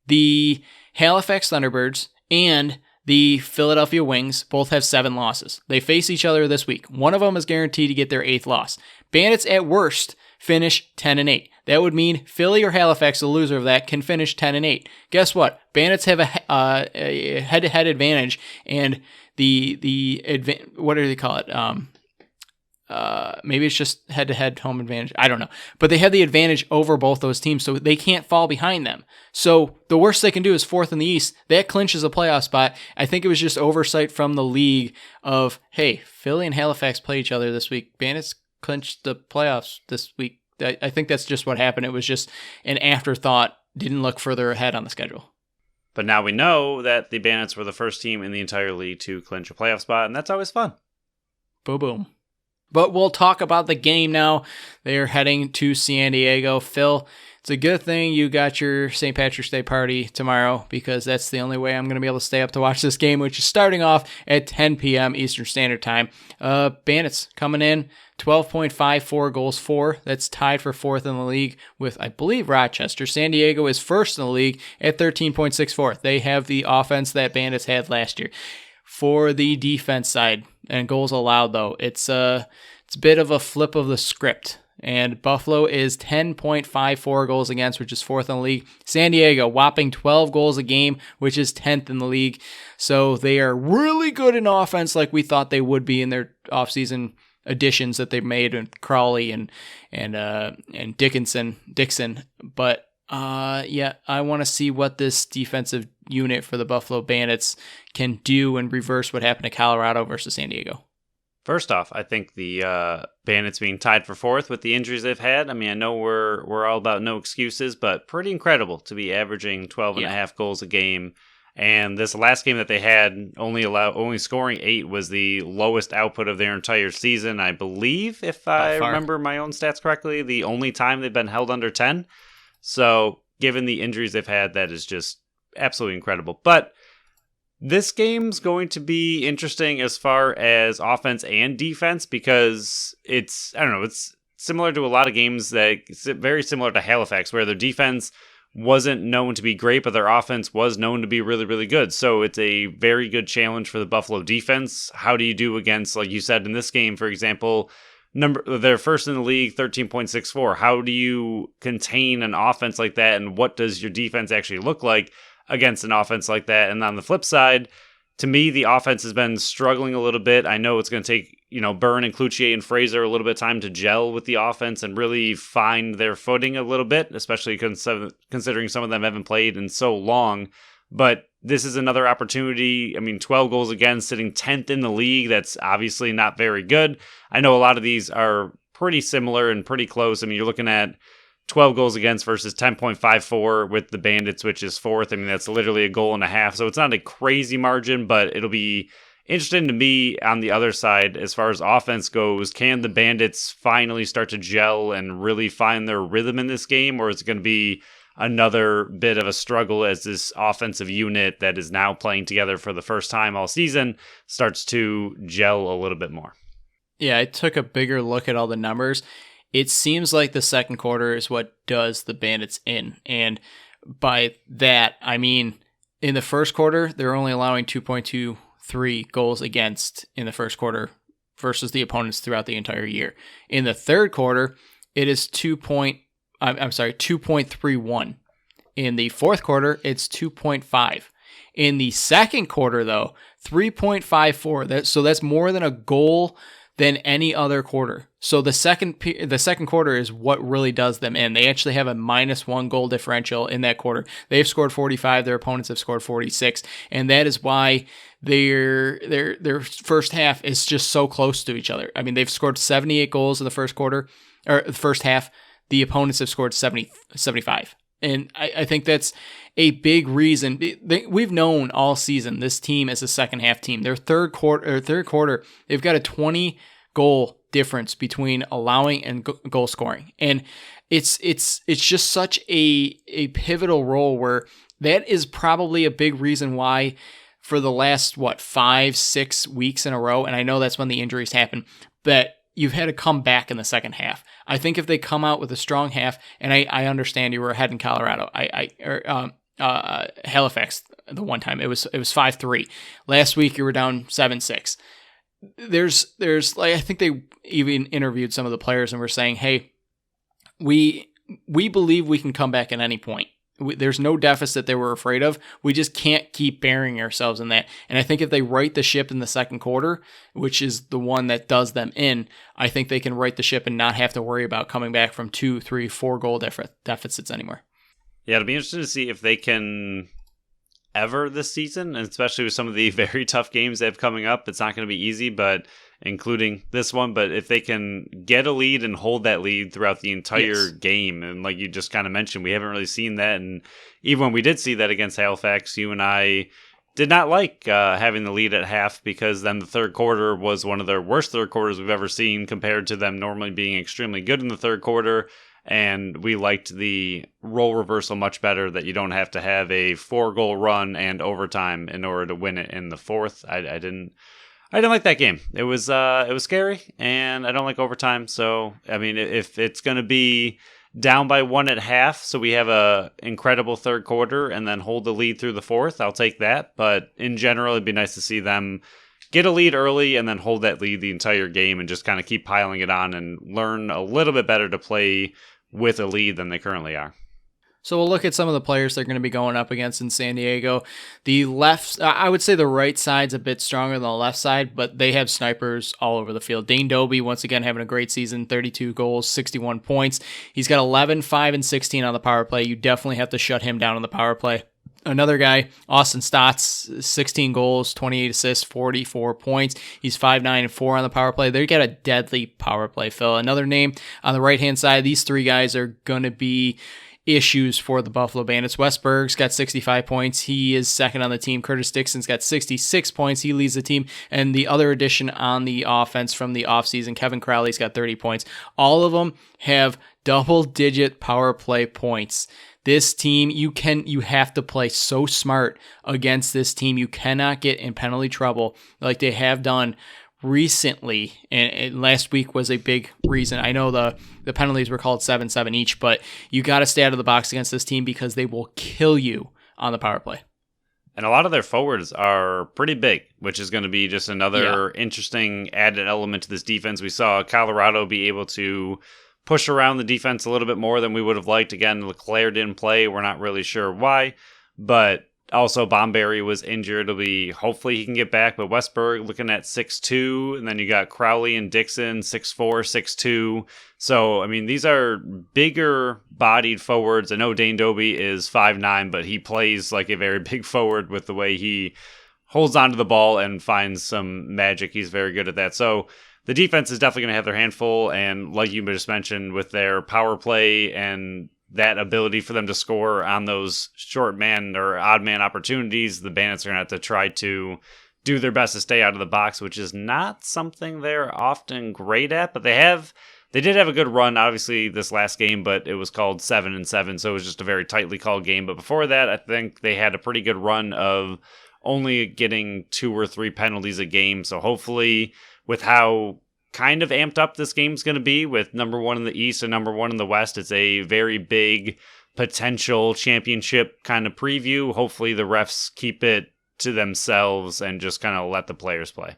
The Halifax Thunderbirds and the Philadelphia Wings both have 7 losses. They face each other this week. One of them is guaranteed to get their 8th loss. Bandits at worst finish 10-8. That would mean Philly or Halifax, the loser of that, can finish 10-8. Guess what? Bandits have a head-to-head advantage, and what do they call it? Maybe it's just head-to-head home advantage. I don't know. But they have the advantage over both those teams, so they can't fall behind them. So the worst they can do is 4th in the East. That clinches a playoff spot. I think it was just oversight from the league of, hey, Philly and Halifax play each other this week. Bandits clinched the playoffs this week. I think that's just what happened. It was just an afterthought. Didn't look further ahead on the schedule. But now we know that the Bandits were the first team in the entire league to clinch a playoff spot, and that's always fun. Boom, boom. But we'll talk about the game now. They are heading to San Diego. Phil, it's a good thing you got your St. Patrick's Day party tomorrow, because that's the only way I'm going to be able to stay up to watch this game, which is starting off at 10 p.m. Eastern Standard Time. Bandits coming in, 12.54 goals for. That's tied for 4th in the league with, I believe, Rochester. San Diego is 1st in the league at 13.64. They have the offense that Bandits had last year. For the defense side and goals allowed, though, it's a bit of a flip of the script. And Buffalo is 10.54 goals against, which is 4th in the league. San Diego, whopping 12 goals a game, which is 10th in the league. So they are really good in offense, like we thought they would be in their offseason additions that they've made, and Crawley and Dixon. But I want to see what this defensive unit for the Buffalo Bandits can do and reverse what happened to Colorado versus San Diego. First off, I think the Bandits being tied for 4th with the injuries they've had. I mean, I know we're all about no excuses, but pretty incredible to be averaging 12 and a half goals a game And this last game that they had, only scoring 8 was the lowest output of their entire season. I believe, if I remember my own stats correctly, the only time they've been held under 10. So given the injuries they've had, that is just absolutely incredible. But this game's going to be interesting as far as offense and defense because it's similar to a lot of games very similar to Halifax, where their defense wasn't known to be great, but their offense was known to be really, really good. So it's a very good challenge for the Buffalo defense. How do you do against, like you said in this game, for example, they're first in the league, 13.64. How do you contain an offense like that, and what does your defense actually look like against an offense like that? And on the flip side, to me, the offense has been struggling a little bit. I know it's going to take, Byrne and Cloutier and Fraser a little bit of time to gel with the offense and really find their footing a little bit, especially considering some of them haven't played in so long. But this is another opportunity. 12 goals against, sitting 10th in the league. That's obviously not very good. I know a lot of these are pretty similar and pretty close. You're looking at 12 goals against versus 10.54 with the Bandits, which is 4th. That's literally a goal and a half. So it's not a crazy margin, but it'll be interesting to me on the other side as far as offense goes. Can the Bandits finally start to gel and really find their rhythm in this game, or is it going to be another bit of a struggle as this offensive unit that is now playing together for the first time all season starts to gel a little bit more? Yeah, I took a bigger look at all the numbers. It seems like the second quarter is what does the Bandits in. And by that, I mean, in the first quarter, they're only allowing 2.23 goals against in the first quarter versus the opponents throughout the entire year. In the third quarter, it is 2.31. In the fourth quarter, it's 2.5. In the second quarter, though, 3.54. So that's more than a goal than any other quarter. So the second quarter is what really does them in. They actually have a -1 goal differential in that quarter. They've scored 45, their opponents have scored 46, and that is why their first half is just so close to each other. They've scored 78 goals in the first quarter, or the first half. The opponents have scored 75. And I think that's a big reason. We've known all season this team is a second half team. Their third quarter, they've got a 20 goal difference between allowing and goal scoring. And it's just such a pivotal role where that is probably a big reason why for the last 5-6 weeks in a row, and I know that's when the injuries happen, that you've had to come back in the second half. I think if they come out with a strong half, and I understand you were ahead in Colorado, Halifax the one time it was 5-3. Last week you were down 7-6. There's I think they even interviewed some of the players and were saying, hey, we believe we can come back at any point. There's no deficit that we're afraid of. We just can't keep burying ourselves in that. And I think if they right the ship in the second quarter, which is the one that does them in, I think they can right the ship and not have to worry about coming back from 2, 3, 4 goal deficits anymore. Yeah, it'll be interesting to see if they can ever this season, and especially with some of the very tough games they have coming up. It's not going to be easy, but including this one, but if they can get a lead and hold that lead throughout the entire game, and like you just kind of mentioned, we haven't really seen that, and even when we did see that against Halifax, you and I did not like having the lead at half, because then the third quarter was one of their worst third quarters we've ever seen compared to them normally being extremely good in the third quarter. And we liked the role reversal much better, that you don't have to have a 4-goal run and overtime in order to win it in the fourth. I didn't like that game. It was scary, and I don't like overtime. So, if it's going to be down by 1 at half, so we have a incredible third quarter and then hold the lead through the fourth, I'll take that. But in general, it'd be nice to see them get a lead early and then hold that lead the entire game and just kind of keep piling it on and learn a little bit better to play with a lead than they currently are. So we'll look at some of the players they're going to be going up against in San Diego. The left, I would say the right side's a bit stronger than the left side, but they have snipers all over the field. Dane Doby, once again, having a great season, 32 goals, 61 points. He's got 11, 5, and 16 on the power play. You definitely have to shut him down on the power play. Another guy, Austin Stotts, 16 goals, 28 assists, 44 points. He's 5, 9, and 4 on the power play. They got a deadly power play, Phil. Another name on the right-hand side, these three guys are going to be issues for the Buffalo Bandits. Wes Berg's got 65 points. He is second on the team. Curtis Dixon's got 66 points. He leads the team. And the other addition on the offense from the offseason, Kevin Crowley's got 30 points. All of them have double-digit power play points. This team, you have to play so smart against this team. You cannot get in penalty trouble like they have done recently, and last week was a big reason. I know the penalties were called 7-7 each, but you got to stay out of the box against this team because they will kill you on the power play. And a lot of their forwards are pretty big, which is going to be just another interesting added element to this defense. We saw Colorado be able to push around the defense a little bit more than we would have liked. Again, Leclerc didn't play. We're not really sure why, but also, Bomberry was injured. Hopefully he can get back, but Westberg looking at 6'2", and then you got Crowley and Dixon, 6'4", 6'2". So, I mean, these are bigger bodied forwards. I know Dane Doby is 5'9", but he plays like a very big forward with the way he holds onto the ball and finds some magic. He's very good at that. So, the defense is definitely going to have their handful, and like you just mentioned, with their power play and that ability for them to score on those short man or odd man opportunities, the Bandits are going to have to try to do their best to stay out of the box, which is not something they're often great at, but they did have a good run, obviously, this last game, but it was called 7-7, so it was just a very tightly called game. But before that, I think they had a pretty good run of only getting 2 or 3 penalties a game. So hopefully, with how kind of amped up this game's going to be, with number 1 in the East and number 1 in the West, it's a very big potential championship kind of preview. Hopefully the refs keep it to themselves and just kind of let the players play.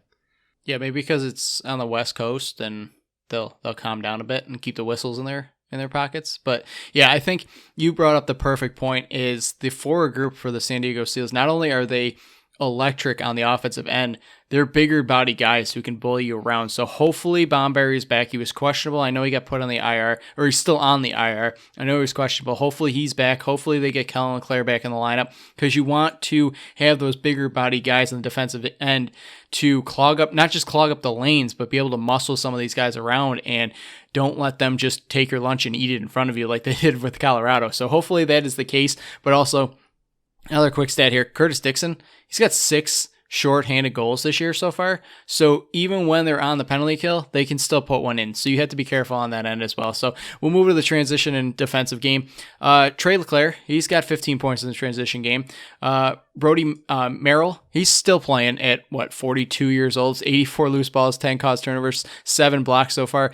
Yeah, maybe because it's on the West Coast and they'll calm down a bit and keep the whistles in their pockets. But yeah, I think you brought up the perfect point. Is the forward group for the San Diego Seals, not only are they electric on the offensive end, they're bigger body guys who can bully you around. So hopefully Bomberry's back. He was questionable. I know he got put on the IR, or he's still on the IR. I know he was questionable. Hopefully he's back. Hopefully they get Kellen Leclerc back in the lineup, because you want to have those bigger body guys on the defensive end to not just clog up the lanes, but be able to muscle some of these guys around, and don't let them just take your lunch and eat it in front of you like they did with Colorado. So hopefully that is the case. But also, another quick stat here, Curtis Dixon, he's got 6 short-handed goals this year so far. So even when they're on the penalty kill, they can still put one in. So you have to be careful on that end as well. So we'll move to the transition and defensive game. Trey Leclerc, he's got 15 points in the transition game. Brody Merrill, he's still playing at, 42 years old, 84 loose balls, 10 caused turnovers, 7 blocks so far.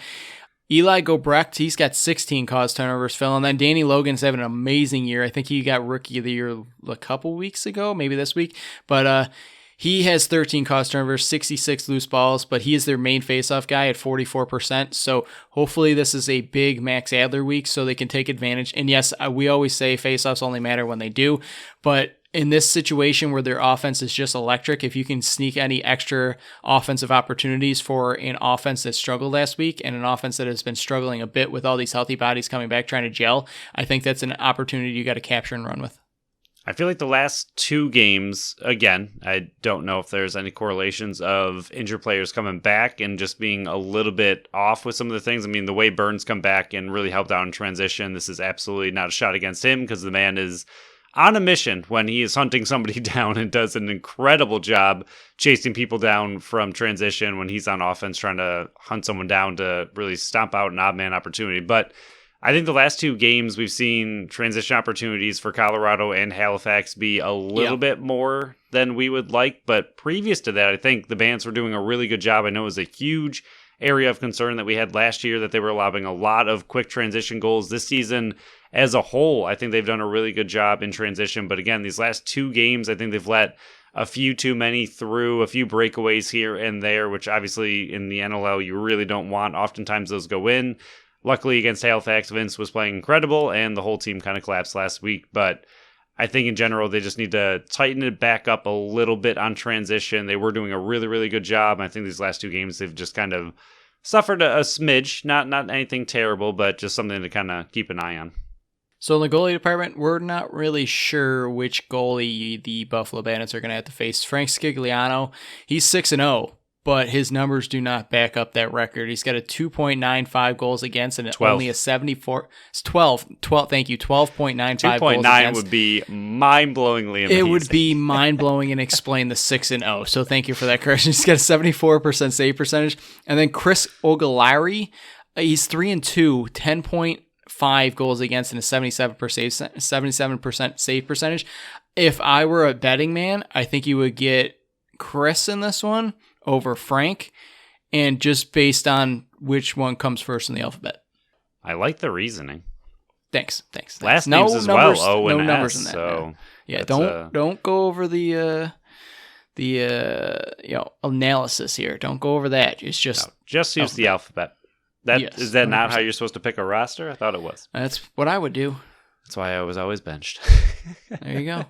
Eli Gobrecht, he's got 16 caused turnovers, Phil. And then Danny Logan's having an amazing year. I think he got Rookie of the Year a couple weeks ago, maybe this week. But he has 13 caused turnovers, 66 loose balls, but he is their main faceoff guy at 44%. So hopefully this is a big Max Adler week so they can take advantage. And yes, we always say faceoffs only matter when they do, but in this situation where their offense is just electric, if you can sneak any extra offensive opportunities for an offense that struggled last week and an offense that has been struggling a bit with all these healthy bodies coming back trying to gel, I think that's an opportunity you got to capture and run with. I feel like the last 2 games, again, I don't know if there's any correlations of injured players coming back and just being a little bit off with some of the things. I mean, the way Burns come back and really helped out in transition, this is absolutely not a shot against him, because the man is on a mission when he is hunting somebody down and does an incredible job chasing people down from transition when he's on offense trying to hunt someone down to really stomp out an odd man opportunity. But I think the last 2 games we've seen transition opportunities for Colorado and Halifax be a little bit more than we would like. But previous to that, I think the Bandits were doing a really good job. I know it was a huge area of concern that we had last year that they were allowing a lot of quick transition goals. This season as a whole, I think they've done a really good job in transition. But again, these last 2 games, I think they've let a few too many through, a few breakaways here and there, which obviously in the NLL you really don't want. Oftentimes those go in. Luckily against Halifax, Vince was playing incredible, and the whole team kind of collapsed last week. But I think in general, they just need to tighten it back up a little bit on transition. They were doing a really, really good job. I think these last 2 games, they've just kind of suffered a smidge. Not anything terrible, but just something to kind of keep an eye on. So in the goalie department, we're not really sure which goalie the Buffalo Bandits are going to have to face. Frank Scigliano, he's 6-0 but his numbers do not back up that record. He's got a 2.95 goals against and 12. only a 74. It's 12. Thank you. 12.95 goals 2.9 against. would be mind-blowingly amazing. It would be mind-blowing and explain the 6-0. So thank you for that correction. He's got a 74% save percentage. And then Chris Ogalari, he's 3-2, 10.5 goals against and a 77% save percentage. If I were a betting man, I think you would get Chris in this one over Frank, and just based on which one comes first in the alphabet. I like the reasoning. Thanks. Last No names as numbers, well. O and no numbers S, in that. so Yeah, don't go over the analysis here. Don't go over that. It's just just use the alphabet. Is that 100%. Not how you're supposed to pick a roster? I thought it was. That's what I would do. That's why I was always benched. There you go.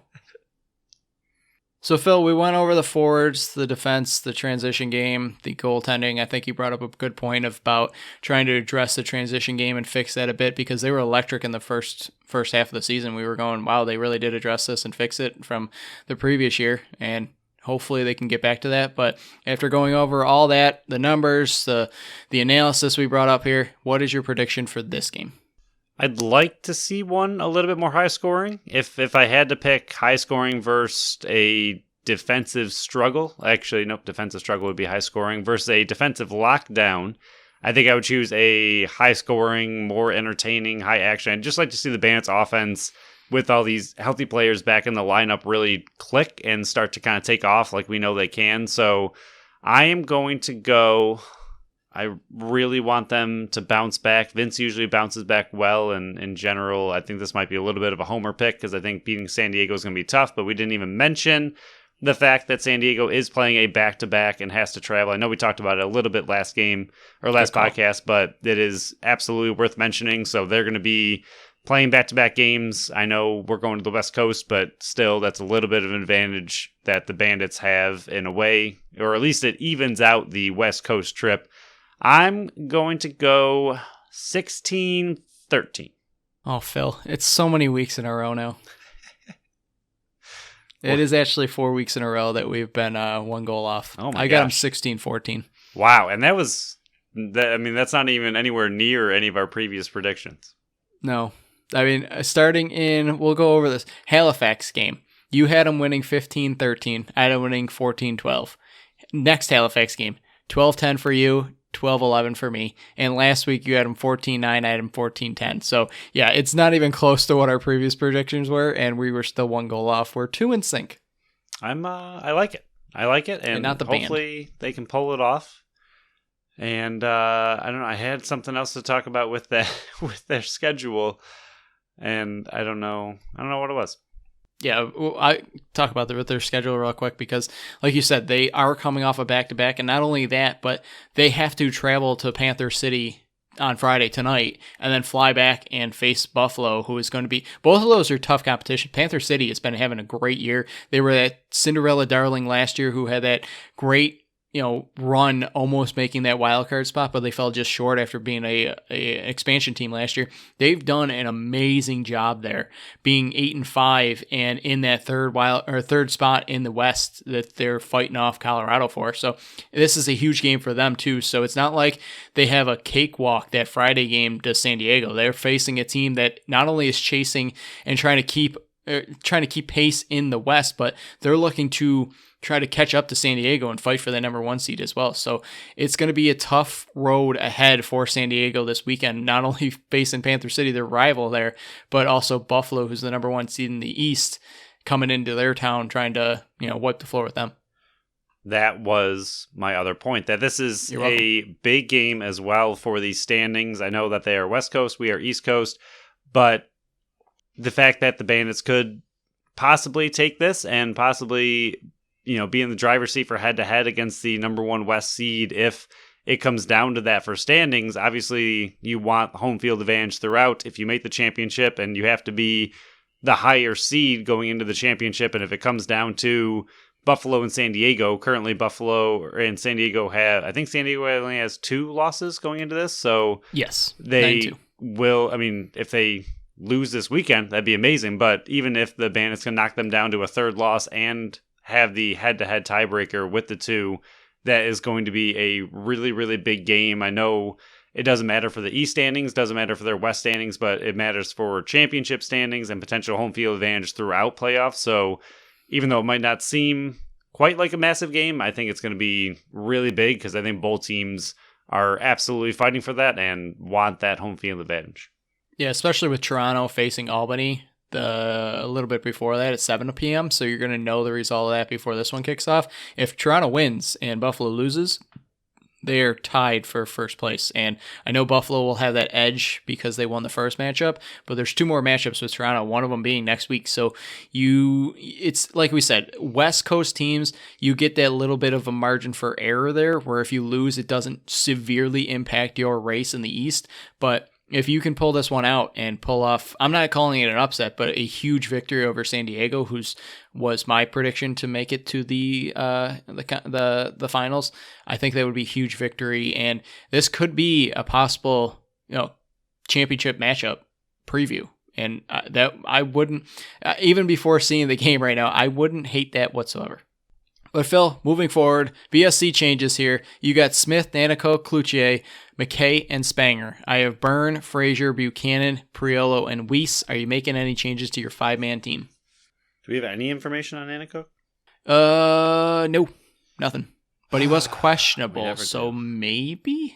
So, Phil, we went over the forwards, the defense, the transition game, the goaltending. I think you brought up a good point about trying to address the transition game and fix that a bit because they were electric in the first half of the season. We were going, wow, they really did address this and fix it from the previous year, and hopefully they can get back to that. But after going over all that, the numbers, the analysis we brought up here, what is your prediction for this game? I'd like to see one a little bit more high scoring. If I had to pick high scoring versus a defensive struggle, actually, nope, defensive struggle would be high scoring versus a defensive lockdown, I think I would choose a high scoring, more entertaining, high action. I'd just like to see the Bandits offense with all these healthy players back in the lineup really click and start to kind of take off like we know they can. So I am going to go... I really want them to bounce back. Vince usually bounces back well, and in general, I think this might be a little bit of a homer pick because I think beating San Diego is going to be tough, but we didn't even mention the fact that San Diego is playing a back-to-back and has to travel. I know we talked about it a little bit last game or last podcast, but it is absolutely worth mentioning. So they're going to be playing back-to-back games. I know we're going to the West Coast, but still, that's a little bit of an advantage that the Bandits have in a way, or at least it evens out the West Coast trip. I'm going to go 16-13. Oh, Phil, it's so many weeks in a row now. It is actually 4 weeks in a row that we've been one goal off. Oh my I got gosh. him 16-14. Wow, and that's not even anywhere near any of our previous predictions. No. I mean, starting in, we'll go over this Halifax game. You had them winning 15-13. I had them winning 14-12. Next Halifax game, 12-10 for you, 12-11 for me. And last week you had them 14-9, I had them 14-10. So, yeah, it's not even close to what our previous predictions were, and we were still one goal off. We're 2 in sync. I like it. I like it, and not the hopefully they can pull it off. And I don't know, I had something else to talk about with that with their schedule, and I don't know what it was. Yeah, I talk about with their schedule real quick because, like you said, they are coming off a back-to-back, and not only that, but they have to travel to Panther City on Friday tonight and then fly back and face Buffalo, who is going to be... Both of those are tough competition. Panther City has been having a great year. They were that Cinderella darling last year who had that great run almost making that wild card spot, but they fell just short after being a expansion team last year. They've done an amazing job there, being 8-5 and in that third spot in the West that they're fighting off Colorado for. So this is a huge game for them too. So it's not like they have a cakewalk that Friday game to San Diego. They're facing a team that not only is chasing and trying to keep pace in the West, but they're looking to try to catch up to San Diego and fight for the number 1 seed as well. So it's going to be a tough road ahead for San Diego this weekend, not only facing Panther City, their rival there, but also Buffalo, who's the number 1 seed in the East, coming into their town trying to, wipe the floor with them. That was my other point, that this is a big game as well for these standings. I know that they are West Coast, we are East Coast, but the fact that the Bandits could possibly take this and possibly be in the driver's seat for head-to-head against the number 1 West seed if it comes down to that for standings. Obviously, you want home field advantage throughout if you make the championship, and you have to be the higher seed going into the championship. And if it comes down to Buffalo and San Diego, currently Buffalo and San Diego I think San Diego only has 2 losses going into this. So yes, they will, if they lose this weekend, that'd be amazing. But even if the Bandits can knock them down to a 3rd loss and have the head-to-head tiebreaker with the 2, that is going to be a really, really big game. I know it doesn't matter for the East standings, doesn't matter for their West standings, but it matters for championship standings and potential home field advantage throughout playoffs. So even though it might not seem quite like a massive game, I think it's going to be really big because I think both teams are absolutely fighting for that and want that home field advantage. Yeah, especially with Toronto facing Albany a little bit before that at 7 p.m. So you're going to know the result of that before this one kicks off. If Toronto wins and Buffalo loses, they are tied for first place. And I know Buffalo will have that edge because they won the first matchup, but there's 2 more matchups with Toronto, one of them being next week. So it's like we said, West Coast teams, you get that little bit of a margin for error there, where if you lose, it doesn't severely impact your race in the East. But if you can pull this one out and pull off, I'm not calling it an upset, but a huge victory over San Diego, was my prediction to make it to the finals. I think that would be a huge victory, and this could be a possible championship matchup preview. And that I wouldn't, even before seeing the game right now, I wouldn't hate that whatsoever. But Phil, moving forward, BSC changes here. You got Smith, Nanico, Cloutier, McKay, and Spanger. I have Byrne, Frazier, Buchanan, Priolo, and Weiss. Are you making any changes to your 5-man team? Do we have any information on Nanico? No, nothing. But he was questionable, so maybe?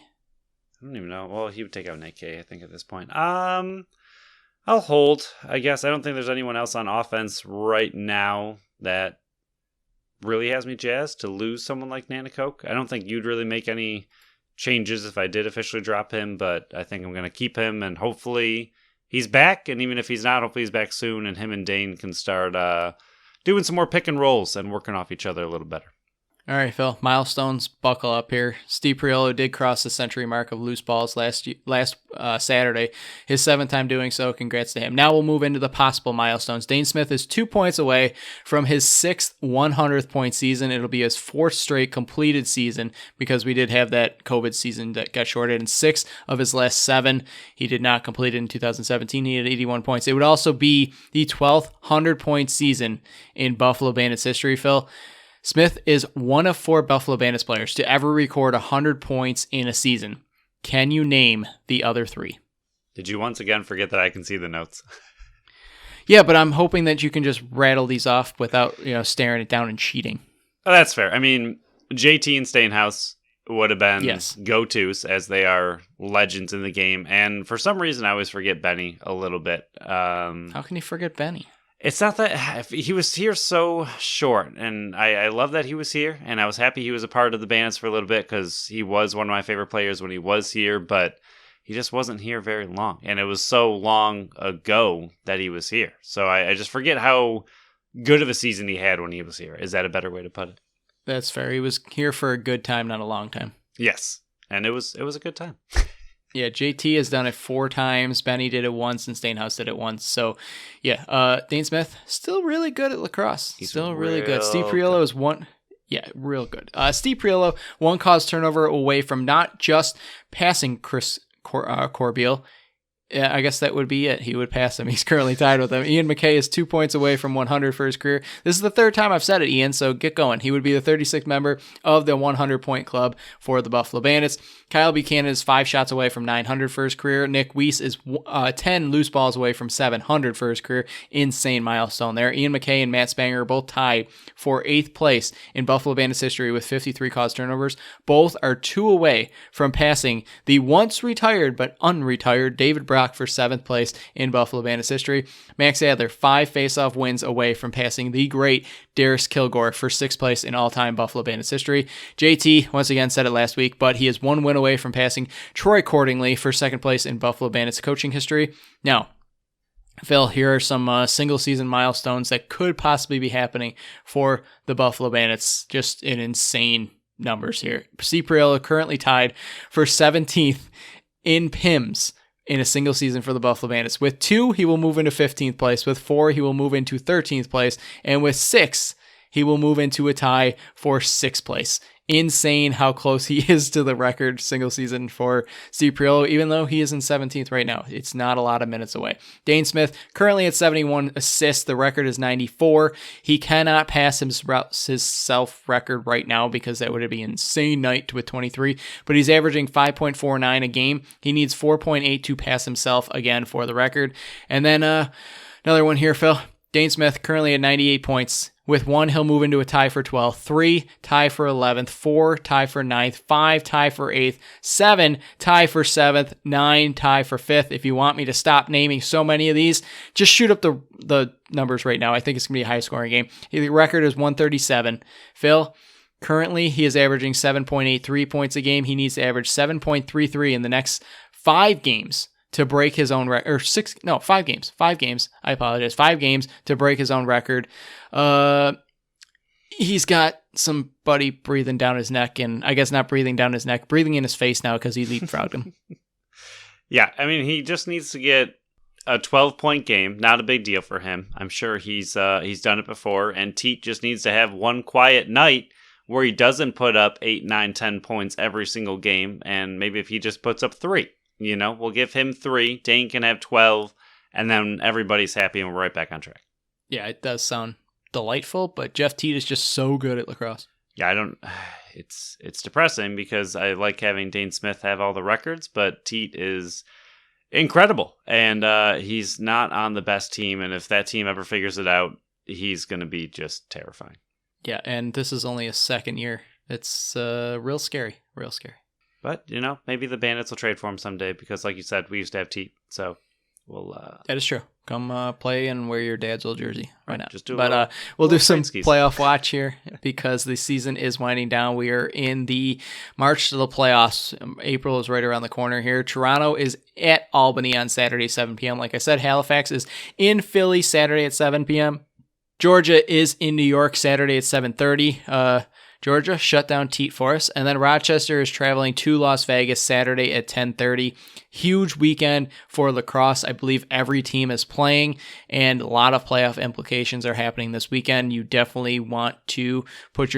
I don't even know. Well, he would take out Nick K, I think, at this point. I'll hold, I guess. I don't think there's anyone else on offense right now that really has me jazzed to lose someone like Nanicoke. I don't think you'd really make any changes if I did officially drop him, but I think I'm going to keep him, and hopefully he's back, and even if he's not, hopefully he's back soon, and him and Dane can start doing some more pick and rolls and working off each other a little better. All right, Phil. Milestones, buckle up here. Steve Priolo did cross the century mark of loose balls last Saturday. His 7th time doing so. Congrats to him. Now we'll move into the possible milestones. Dane Smith is 2 points away from his 6th 100th point season. It'll be his 4th straight completed season because we did have that COVID season that got shorted. And 6 of his last 7, he did not complete it in 2017. He had 81 points. It would also be the 12th 100-point season in Buffalo Bandits history, Phil. Smith is one of 4 Buffalo Bandits players to ever record 100 points in a season. Can you name the other 3? Did you once again forget that I can see the notes? Yeah, but I'm hoping that you can just rattle these off without staring it down and cheating. Oh, that's fair. I mean, JT and Stainhouse would have been go-tos, as they are legends in the game. And for some reason, I always forget Benny a little bit. How can you forget Benny? It's not that he was here so short, and I love that he was here, and I was happy he was a part of the Bandits for a little bit because he was one of my favorite players when he was here, but he just wasn't here very long, and it was so long ago that he was here. So I just forget how good of a season he had when he was here. Is that a better way to put it? That's fair. He was here for a good time, not a long time. Yes, and it was a good time. Yeah, JT has done it 4 times. Benny did it once, and Stainhouse did it once. So, yeah, Dane Smith, still really good at lacrosse. He's still really good. Steve Priolo is one. Yeah, real good. Steve Priolo, 1 caused turnover away from not just passing Chris Corbeil. Yeah, I guess that would be it. He would pass him. He's currently tied with him. Ian McKay is 2 points away from 100 for his career. This is the 3rd time I've said it, Ian, so get going. He would be the 36th member of the 100-point club for the Buffalo Bandits. Kyle Buchanan is 5 shots away from 900 for his career. Nick Weiss is 10 loose balls away from 700 for his career. Insane milestone there. Ian McKay and Matt Spanger are both tied for 8th place in Buffalo Bandits history with 53 caused turnovers. Both are 2 away from passing the once retired but unretired David Brock for 7th place in Buffalo Bandits history. Max Adler, 5 face-off wins away from passing the great Darius Kilgore for 6th place in all-time Buffalo Bandits history. JT, once again, said it last week, but he is 1 win away from passing Troy Cordingley for 2nd place in Buffalo Bandits coaching history. Now, Phil, here are some single-season milestones that could possibly be happening for the Buffalo Bandits. Just in insane numbers here. Steve Priolo currently tied for 17th in PIMS in a single season for the Buffalo Bandits. With 2, he will move into 15th place. With 4, he will move into 13th place. And with 6, he will move into a tie for 6th place insane how close he is to the record single season for Steve Priolo, even though he is in 17th right now. It's not a lot of minutes away. Dane Smith currently at 71 assists. The record is 94. He cannot pass his self record right now because that would be an insane night with 23, but he's averaging 5.49 a game. He needs 4.8 to pass himself again for the record. And then another one here, Phil. Dane Smith currently at 98 points. With 1, he'll move into a tie for 12th. 3, tie for 11th. 4, tie for 9th. 5, tie for 8th. 7, tie for 7th. 9, tie for 5th. If you want me to stop naming so many of these, just shoot up the numbers right now. I think it's going to be a high-scoring game. The record is 137. Phil, currently he is averaging 7.83 points a game. He needs to average 7.33 in the next 5 games to break his own record, or 5 games. 5 games. I apologize. 5 games to break his own record. He's got somebody breathing down his neck, and I guess not breathing down his neck, breathing in his face now because he leapfrogged him. Yeah, I mean, he just needs to get a 12-point game. Not a big deal for him. I'm sure he's done it before, and Teat just needs to have one quiet night where he doesn't put up 8, 9, 10 points every single game, and maybe if he just puts up 3. We'll give him 3. Dane can have 12, and then everybody's happy, and we're right back on track. Yeah, it does sound delightful, but Jeff Teat is just so good at lacrosse. Yeah, it's depressing because I like having Dane Smith have all the records, but Teat is incredible, and he's not on the best team, and if that team ever figures it out, he's going to be just terrifying. Yeah, and this is only his second year. It's real scary. But, maybe the Bandits will trade for him someday because, like you said, we used to have Teat. So we'll... That is true. Come play and wear your dad's old jersey. Why not? Just do we'll do some playoff watch here because the season is winding down. We are in the March to the playoffs. April is right around the corner here. Toronto is at Albany on Saturday, 7 p.m. Like I said, Halifax is in Philly Saturday at 7 p.m. Georgia is in New York Saturday at 7:30. Georgia shut down Teat for us. And then Rochester is traveling to Las Vegas Saturday at 10:30. Huge weekend for lacrosse. I believe every team is playing, and a lot of playoff implications are happening this weekend. You definitely want to put your